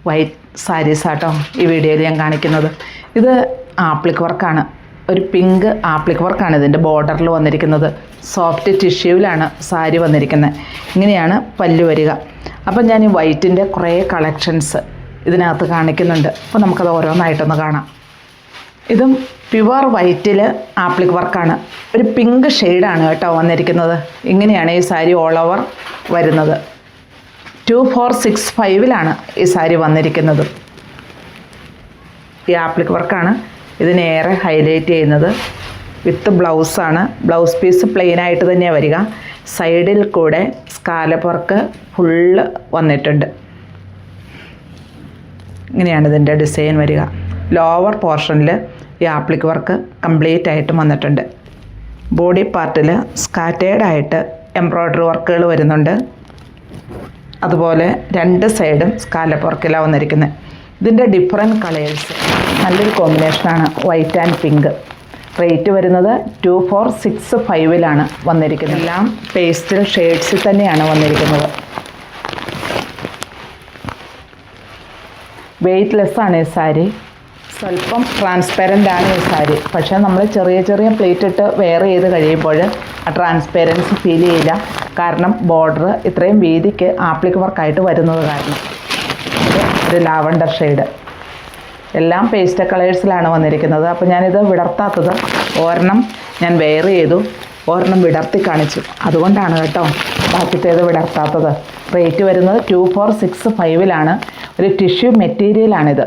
White സാരീസാട്ടോ ഈ വീഡിയോയിൽ ഞാൻ കാണിക്കുന്നത്. ഇത് ആപ്ലിക് വർക്കാണ്, ഒരു പിങ്ക് ആപ്ലിക് വർക്കാണ് ഇതിൻ്റെ ബോർഡറിൽ വന്നിരിക്കുന്നത്. സോഫ്റ്റ് ടിഷ്യൂവിലാണ് സാരി വന്നിരിക്കുന്നത്. ഇങ്ങനെയാണ് പല്ല് വരിക. അപ്പം ഞാൻ ഈ വൈറ്റിൻ്റെ കുറേ കളക്ഷൻസ് ഇതിനകത്ത് കാണിക്കുന്നുണ്ട്. അപ്പോൾ നമുക്കത് ഓരോന്നായിട്ടൊന്ന് കാണാം. ഇതും പ്യുവർ വൈറ്റിൽ ആപ്ലിക് വർക്കാണ്. ഒരു പിങ്ക് ഷെയ്ഡാണ് കേട്ടോ വന്നിരിക്കുന്നത്. ഇങ്ങനെയാണ് ഈ സാരി ഓൾ ഓവർ വരുന്നത്. 2465 ഈ സാരി വന്നിരിക്കുന്നത്. ഈ ആപ്ലിക് വർക്കാണ് ഇതിനേറെ ഹൈലൈറ്റ് ചെയ്യുന്നത്. വിത്ത് ബ്ലൗസാണ്. ബ്ലൗസ് പീസ് പ്ലെയിനായിട്ട് തന്നെയാണ് വരിക. സൈഡിൽ കൂടെ സ്കാലപ്പ് വർക്ക് ഫുള്ള് വന്നിട്ടുണ്ട്. ഇങ്ങനെയാണ് ഇതിൻ്റെ ഡിസൈൻ വരിക. ലോവർ പോർഷനിൽ ഈ ആപ്ലിക് വർക്ക് കംപ്ലീറ്റ് ആയിട്ടും വന്നിട്ടുണ്ട്. ബോഡി പാർട്ടിൽ സ്കാറ്റേർഡായിട്ട് എംബ്രോയ്ഡറി വർക്കുകൾ വരുന്നുണ്ട്. അതുപോലെ രണ്ട് സൈഡും സ്കാലപ്പ് വർക്കിലാണ് വന്നിരിക്കുന്നത്. ഇതിൻ്റെ ഡിഫറെൻറ്റ് കളേഴ്സ് നല്ലൊരു കോമ്പിനേഷനാണ്, വൈറ്റ് ആൻഡ് പിങ്ക്. റേറ്റ് വരുന്നത് 2465 വന്നിരിക്കുന്നത്. എല്ലാം പേസ്റ്റൽ ഷെയ്ഡ്സിൽ തന്നെയാണ് വന്നിരിക്കുന്നത്. വെയ്റ്റ്ലെസ്സാണ് ഈ സാരി. സ്വല്പം ട്രാൻസ്പെറൻ്റ് ആണ് ഈ സാരി. പക്ഷേ നമ്മൾ ചെറിയ ചെറിയ പ്ലേറ്റ് ഇട്ട് വെയർ ചെയ്ത് കഴിയുമ്പോൾ ആ ട്രാൻസ്പെറൻസി ഫീൽ ചെയ്യില്ല. കാരണം ബോർഡർ ഇത്രയും വീതിക്ക് ആപ്ലിക് വർക്കായിട്ട് വരുന്നത് കാരണം. ഇത് ഒരു ലാവണ്ടർ ഷെയ്ഡ്. എല്ലാം പേസ്റ്റൽ കളേഴ്സിലാണ് വന്നിരിക്കുന്നത്. അപ്പോൾ ഞാനിത് വിടർത്താത്തത് ഒരെണ്ണം ഞാൻ വെയർ ചെയ്തു, ഒരെണ്ണം വിടർത്തി കാണിച്ചു. അതുകൊണ്ടാണ് കേട്ടോ ബാക്കിത്തേത് വിടർത്താത്തത്. റേറ്റ് വരുന്നത് 2465 ഒരു ടിഷ്യൂ മെറ്റീരിയലാണിത്.